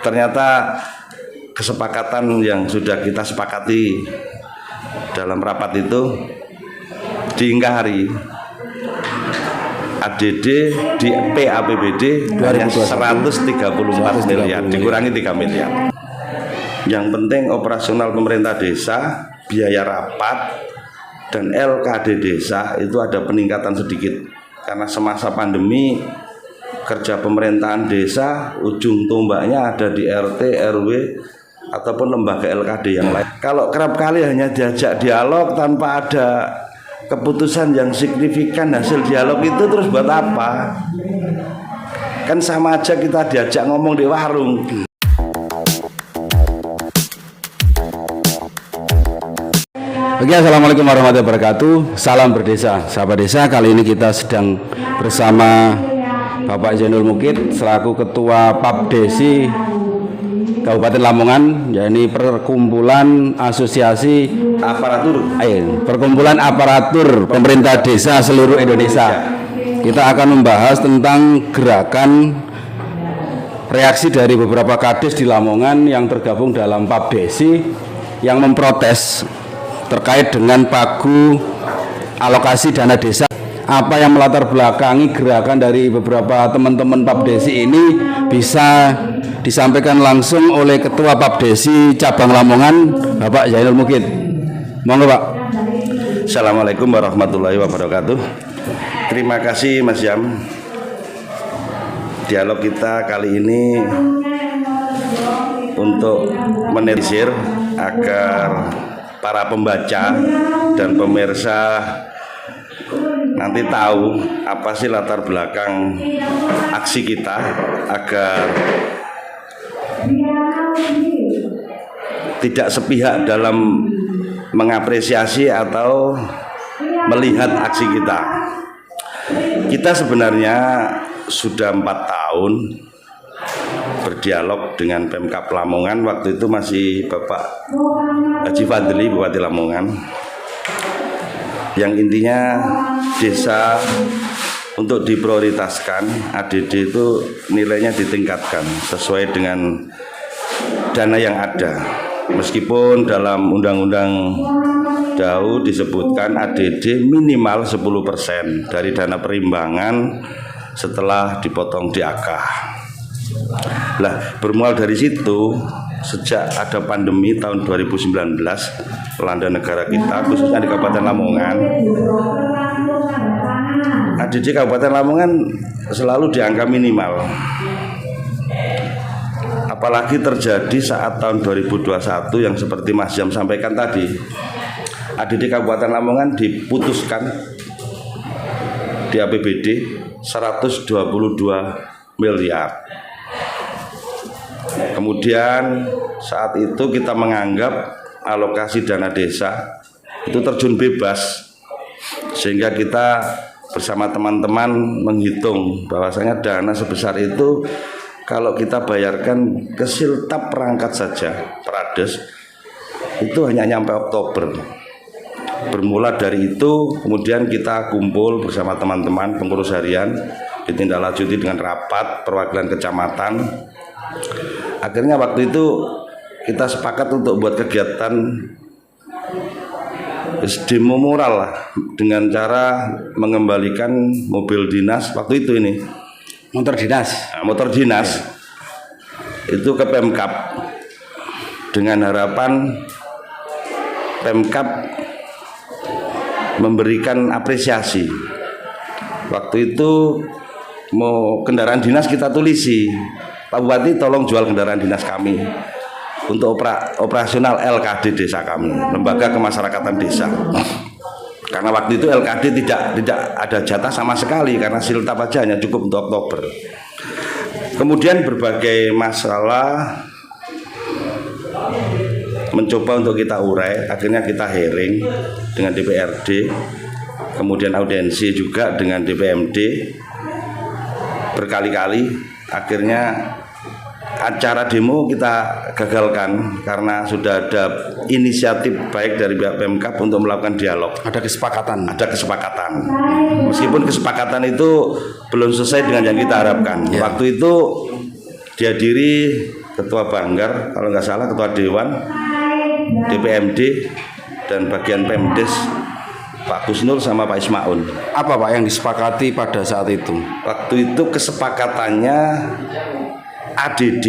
ternyata kesepakatan yang sudah kita sepakati dalam rapat itu diingkari. ADD di PAPBD hanya 134 miliar, dikurangi 3 miliar. Yang penting operasional pemerintah desa, biaya rapat, dan LKD desa itu ada peningkatan sedikit. Karena semasa pandemi, kerja pemerintahan desa, ujung tombaknya ada di RT, RW, ataupun lembaga LKD yang lain. Kalau kerap kali hanya diajak dialog tanpa ada keputusan yang signifikan hasil dialog itu, terus buat apa? Kan sama aja kita diajak ngomong di warung. Oke, assalamualaikum warahmatullahi wabarakatuh. Salam berdesa, sahabat desa. Kali ini kita sedang bersama Bapak Zainul Mukid selaku Ketua Papdesi Kabupaten Lamongan, yakni Perkumpulan Asosiasi Perkumpulan Aparatur Pemerintah Desa seluruh Indonesia. Kita akan membahas tentang gerakan reaksi dari beberapa kades di Lamongan yang tergabung dalam Papdesi yang memprotes terkait dengan pagu alokasi dana desa. Apa yang melatar belakangi gerakan dari beberapa teman-teman Papdesi ini bisa disampaikan langsung oleh Ketua Papdesi Cabang Lamongan, Bapak Zainul Mukid. Monggo, Pak. Assalamualaikum warahmatullahi wabarakatuh. Terima kasih Mas Yam. Dialog kita kali ini untuk menelisir agar para pembaca dan pemirsa nanti tahu apa sih latar belakang aksi kita, agar tidak sepihak dalam mengapresiasi atau melihat aksi kita. Kita sebenarnya sudah 4 tahun berdialog dengan Pemkab Lamongan. Waktu itu masih Bapak Haji Fadli, Bupati Lamongan, yang intinya desa untuk diprioritaskan, ADD itu nilainya ditingkatkan sesuai dengan dana yang ada. Meskipun dalam Undang-Undang DAU disebutkan ADD minimal 10% dari dana perimbangan setelah dipotong DAK. Lah, bermula dari situ, sejak ada pandemi tahun 2019 melanda negara kita, khususnya di Kabupaten Lamongan, ADD Kabupaten Lamongan selalu di angka minimal. Apalagi terjadi saat tahun 2021 yang seperti Mas Jam sampaikan tadi, ADD Kabupaten Lamongan diputuskan di APBD 122 miliar. Kemudian saat itu kita menganggap alokasi dana desa itu terjun bebas, sehingga kita bersama teman-teman menghitung bahwasanya dana sebesar itu kalau kita bayarkan ke siltap perangkat saja Prades itu hanya nyampe Oktober. Bermula dari itu kemudian kita kumpul bersama teman-teman pengurus harian, ditindaklanjuti dengan rapat perwakilan kecamatan. Akhirnya waktu itu kita sepakat untuk buat kegiatan demo moral lah, dengan cara mengembalikan mobil dinas waktu itu ini. Motor dinas itu ke Pemkab dengan harapan Pemkab memberikan apresiasi. Waktu itu mau kendaraan dinas kita tulisi, Pak Bupati tolong jual kendaraan dinas kami untuk operasional LKD desa kami, Lembaga Kemasyarakatan Desa. Karena waktu itu LKD tidak ada jatah sama sekali, karena siltap aja hanya cukup untuk Oktober. Kemudian berbagai masalah mencoba untuk kita urai, akhirnya kita hearing dengan DPRD, kemudian audiensi juga dengan DPMD berkali-kali. Akhirnya acara demo kita gagalkan karena sudah ada inisiatif baik dari pihak Pemkab untuk melakukan dialog. Ada kesepakatan. Meskipun kesepakatan itu belum selesai dengan yang kita harapkan. Waktu itu dihadiri Ketua Banggar, kalau nggak salah Ketua Dewan, DPMD, dan bagian Pemdes Pak Gusnul sama Pak Ismaun. Apa Pak yang disepakati pada saat itu? Waktu itu kesepakatannya ADD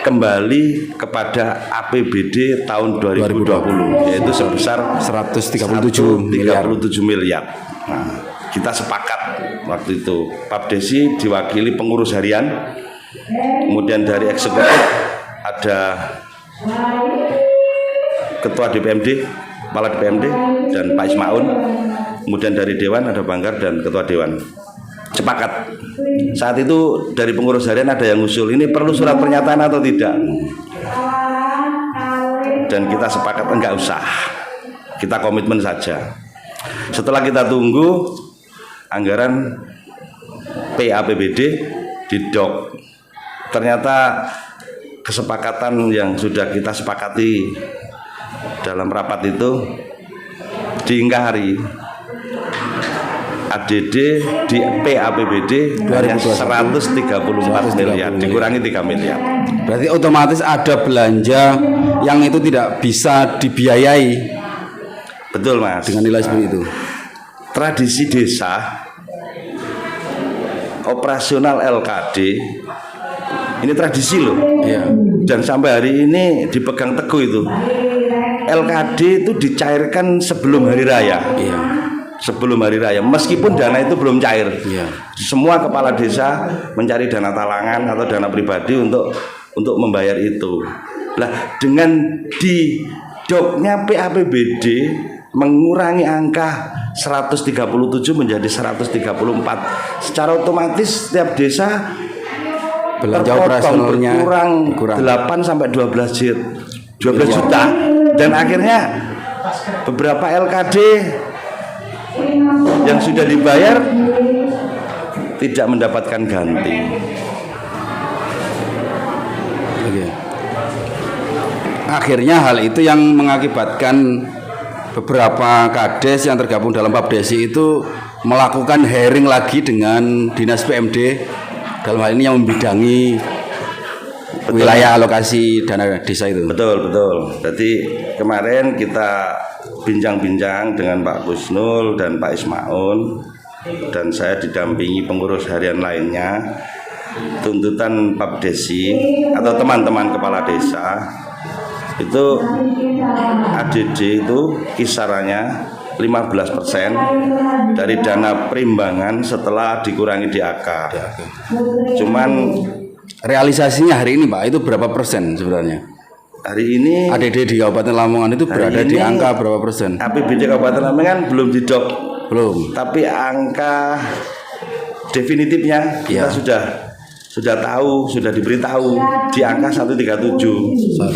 kembali kepada APBD tahun 2020, yaitu sebesar 137 miliar. Nah, kita sepakat waktu itu. Papdesi diwakili pengurus harian, kemudian dari eksekutif ada Ketua DPMD, Kepala DPMD, dan Pak Ismaun. Kemudian dari Dewan ada Banggar dan Ketua Dewan. Sepakat. Saat itu dari pengurus harian ada yang usul, ini perlu surat pernyataan atau tidak? Dan kita sepakat enggak usah. Kita komitmen saja. Setelah kita tunggu, anggaran PAPBD didok. Ternyata kesepakatan yang sudah kita sepakati dalam rapat itu diingkari. ADD di PAPBD hanya 134 miliar, dikurangi 3 miliar. Berarti otomatis ada belanja yang itu tidak bisa dibiayai. Betul Mas. Dengan nilai seperti itu. Tradisi desa, operasional LKD, ini tradisi loh. Iya. Dan sampai hari ini dipegang teguh itu. LKD itu dicairkan sebelum hari raya. Iya. Sebelum hari raya, meskipun dana itu belum cair. Iya. Semua kepala desa mencari dana talangan atau dana pribadi untuk membayar itu. Nah, dengan didoknya PAPBD mengurangi angka 137 menjadi 134. Secara otomatis setiap desa belanja operasionalnya berkurang 8 sampai 12 juta. Dan akhirnya beberapa LKD yang sudah dibayar tidak mendapatkan ganti. Oke. Akhirnya hal itu yang mengakibatkan beberapa kades yang tergabung dalam Papdesi itu melakukan hearing lagi dengan Dinas PMD dalam hal ini yang membidangi wilayah alokasi dana desa itu. Betul. Jadi kemarin kita bincang-bincang dengan Pak Gusnul dan Pak Ismaun, dan saya didampingi pengurus harian lainnya. Tuntutan Papdesi atau teman-teman kepala desa itu ADD itu kisarannya 15% dari dana perimbangan setelah dikurangi DAK. Cuman realisasinya hari ini Pak itu berapa persen sebenarnya? Hari ini ADD di Kabupaten Lamongan itu berada di angka berapa persen? APBD Kabupaten Lamongan belum didok. Belum. Tapi angka definitifnya kita sudah tahu, sudah diberitahu di angka 137. Nah,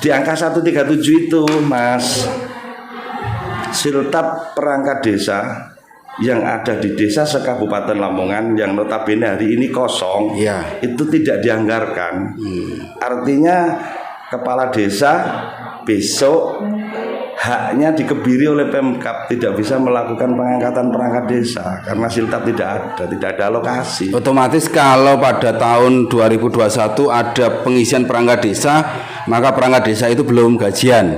di angka 137 itu Mas, siltap perangkat desa yang ada di desa sekabupaten Lamongan yang notabene hari ini kosong, itu tidak dianggarkan. Artinya kepala desa besok haknya dikebiri oleh Pemkab, tidak bisa melakukan pengangkatan perangkat desa karena siltap tidak ada alokasi. Otomatis kalau pada tahun 2021 ada pengisian perangkat desa, maka perangkat desa itu belum gajian.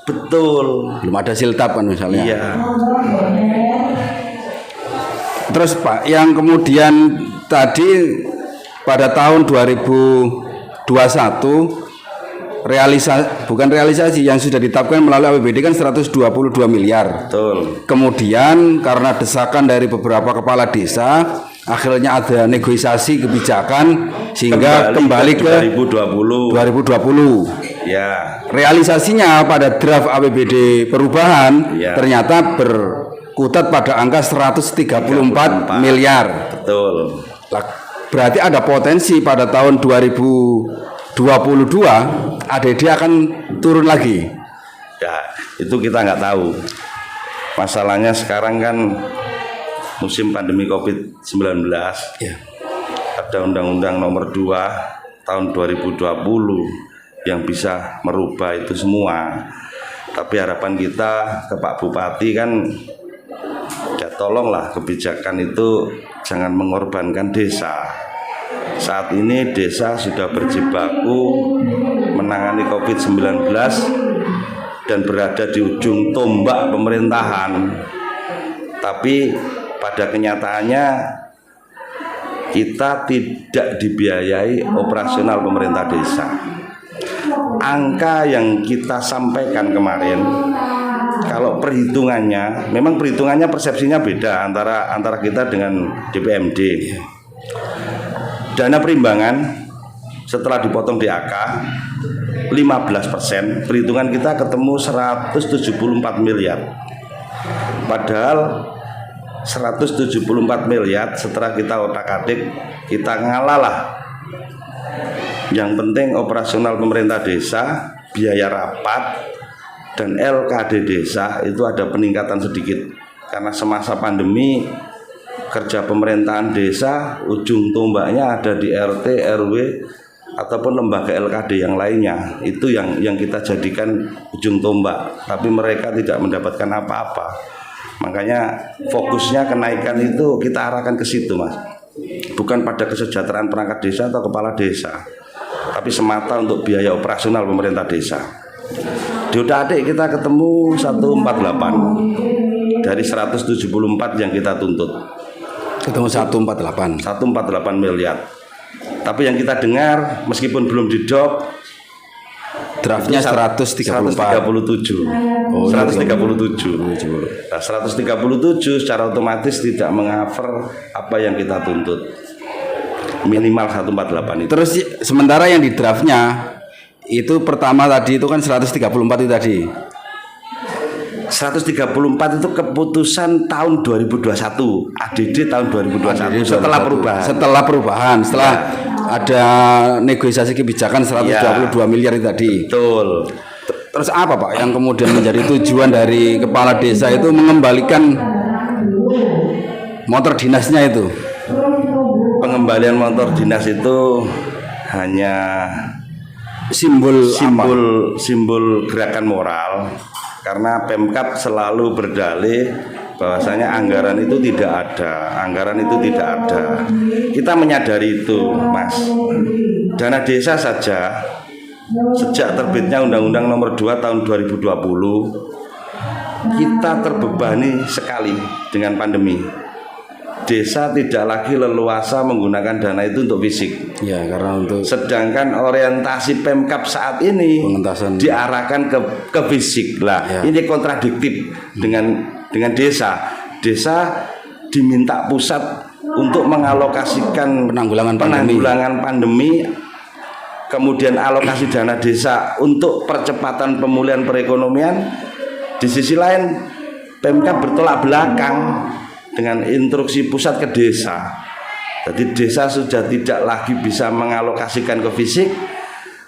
Betul. Belum ada siltap kan misalnya. Iya. Terus Pak, yang kemudian tadi pada tahun 2021 bukan realisasi yang sudah ditetapkan melalui APBD kan 122 miliar. Betul. Kemudian karena desakan dari beberapa kepala desa, akhirnya ada negosiasi kebijakan sehingga kembali ke 2020. Ya. Realisasinya pada draft APBD perubahan ternyata berkutat pada angka 134 miliar. Betul. Berarti ada potensi pada tahun 2022 ADD akan turun lagi. Ya, itu kita nggak tahu. Masalahnya sekarang kan musim pandemi COVID-19. Ada Undang-Undang Nomor 2 tahun 2020 yang bisa merubah itu semua. Tapi harapan kita ke Pak Bupati kan, ya tolonglah kebijakan itu jangan mengorbankan desa. Saat ini desa sudah berjibaku menangani COVID-19 dan berada di ujung tombak pemerintahan. Tapi pada kenyataannya kita tidak dibiayai operasional pemerintah desa. Angka yang kita sampaikan kemarin, kalau perhitungannya, memang perhitungannya persepsinya beda antara kita dengan DPMD. Dana perimbangan setelah dipotong DAK 15%, perhitungan kita ketemu 174 miliar. Padahal 174 miliar setelah kita otak-atik, kita ngalah lah. Yang penting operasional pemerintah desa, biaya rapat, dan LKD desa itu ada peningkatan sedikit. Karena semasa pandemi, kerja pemerintahan desa, ujung tombaknya ada di RT, RW, ataupun lembaga LKD yang lainnya. Itu yang kita jadikan ujung tombak. Tapi mereka tidak mendapatkan apa-apa. Makanya fokusnya kenaikan itu kita arahkan ke situ, Mas. Bukan pada kesejahteraan perangkat desa atau kepala desa, tapi semata untuk biaya operasional pemerintah desa. Di otak-atik kita ketemu 148 dari 174 yang kita tuntut. Ketemu 148 miliar. Tapi yang kita dengar meskipun belum didop, draftnya 137. Oh, 137. Nah, 137 secara otomatis tidak mengcover apa yang kita tuntut. Minimal 148 itu. Terus sementara yang di draftnya itu pertama tadi itu kan 134 itu tadi. 134 itu keputusan tahun 2021, ADD tahun 2021 setelah perubahan. Setelah ada negosiasi kebijakan 122 miliar itu tadi. Betul. Terus apa Pak yang kemudian menjadi tujuan dari kepala desa itu mengembalikan motor dinasnya itu? Pengembalian motor dinas itu hanya simbol gerakan moral, karena Pemkab selalu berdalih bahwasanya anggaran itu tidak ada. Kita menyadari itu, Mas. Dana desa saja sejak terbitnya Undang-Undang Nomor 2 Tahun 2020 kita terbebani sekali dengan pandemi. Desa tidak lagi leluasa menggunakan dana itu untuk fisik. Ya, karena untuk sedangkan orientasi Pemkab saat ini diarahkan ke fisik. Lah, ya. Ini kontradiktif dengan desa. Desa diminta pusat untuk mengalokasikan penanggulangan pandemi. Kemudian alokasi dana desa untuk percepatan pemulihan perekonomian. Di sisi lain Pemkab bertolak belakang dengan instruksi pusat ke desa. Jadi desa sudah tidak lagi bisa mengalokasikan ke fisik,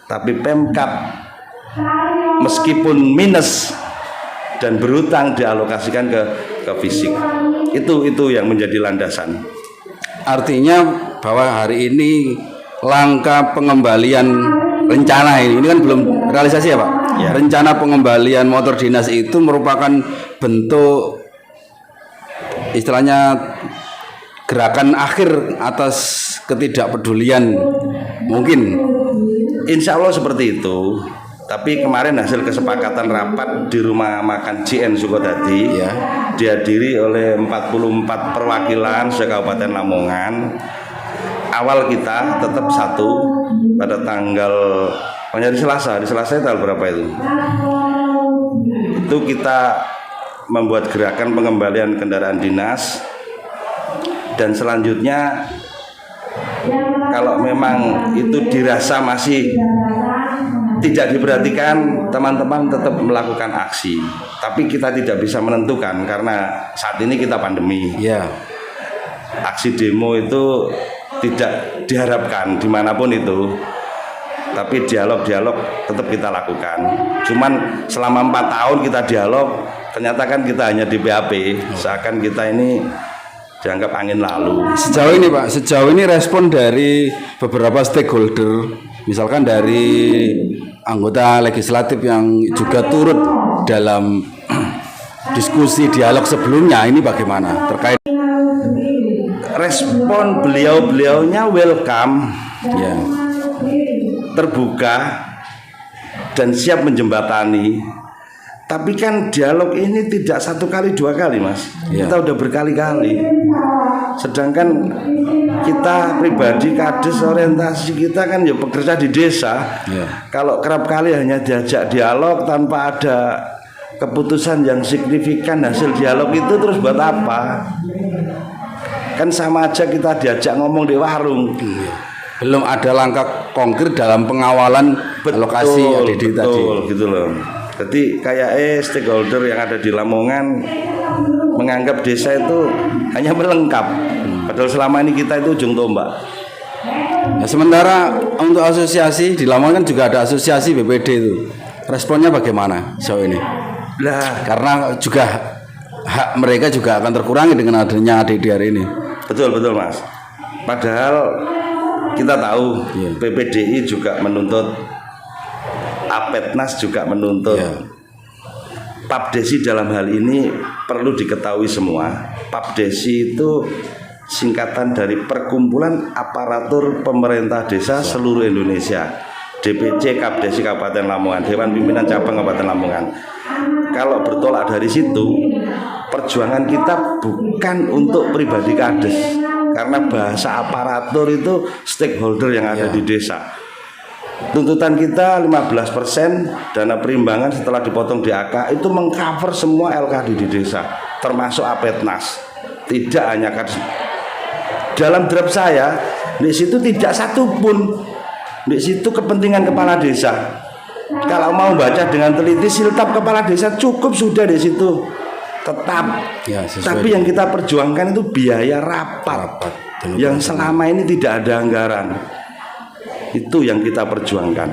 tapi Pemkab meskipun minus dan berhutang dialokasikan ke fisik. Itu yang menjadi landasan. Artinya bahwa hari ini langkah pengembalian rencana ini kan belum realisasi ya Pak? Ya. Rencana pengembalian motor dinas itu merupakan bentuk istilahnya gerakan akhir atas ketidakpedulian mungkin. Insya Allah seperti itu. Tapi kemarin hasil kesepakatan rapat di rumah makan CN Sukotadi ya, dihadiri oleh 44 perwakilan se-Kabupaten Lamongan. Awal kita tetap satu pada tanggal di Selasa tanggal berapa itu? Itu kita membuat gerakan pengembalian kendaraan dinas, dan selanjutnya kalau memang itu dirasa masih tidak diperhatikan, teman-teman tetap melakukan aksi. Tapi kita tidak bisa menentukan karena saat ini kita pandemi. Ya. Aksi demo itu tidak diharapkan dimanapun itu. Tapi dialog tetap kita lakukan. Cuman selama 4 tahun kita dialog, ternyata kan kita hanya di PHP, seakan kita ini dianggap angin lalu. Sejauh ini Pak, respon dari beberapa stakeholder, misalkan dari anggota legislatif yang juga turut dalam diskusi dialog sebelumnya, ini bagaimana terkait? respon beliau-beliaunya welcome, Ya. terbuka dan siap menjembatani. Tapi kan dialog ini tidak 1 kali 2 kali, Mas. Ya. Kita udah berkali-kali. Sedangkan kita pribadi kades orientasi kita kan ya bekerja di desa. Ya. Kalau kerap kali hanya diajak dialog tanpa ada keputusan yang signifikan hasil dialog itu, terus buat apa? Kan sama aja kita diajak ngomong di warung. Belum ada langkah konkret dalam pengawalan alokasi ADD tadi. Betul, gitu loh. Jadi kayak stakeholder yang ada di Lamongan menganggap desa itu hanya melengkap. Padahal selama ini kita itu ujung tombak. Nah, sementara untuk asosiasi di Lamongan kan juga ada asosiasi BPD itu. Responnya bagaimana sejauh ini? Lah, Karena juga hak mereka juga akan terkurangi dengan adanya ADD hari ini. betul Mas. Padahal kita tahu Iya. PPDI juga menuntut, Apetnas juga menuntut. Iya. Papdesi dalam hal ini perlu diketahui semua. Papdesi itu singkatan dari Perkumpulan Aparatur Pemerintah Desa Seluruh Indonesia. DPC Kapdesi Kabupaten Lamongan, Dewan Pimpinan Cabang Kabupaten Lamongan. Kalau bertolak dari situ, perjuangan kita bukan untuk pribadi kades, karena bahasa aparatur itu stakeholder yang ada di desa. Tuntutan kita 15% dana perimbangan setelah dipotong DAK itu mengcover semua LKD di desa, termasuk Apetnas. Tidak hanya kades. Dalam draft saya di situ tidak satupun di situ kepentingan kepala desa. Kalau mau baca dengan teliti, siltap kepala desa cukup sudah di situ tetap. Ya, sesuai Tapi yang kita perjuangkan itu biaya rapat yang selama ini tidak ada anggaran. Itu yang kita perjuangkan.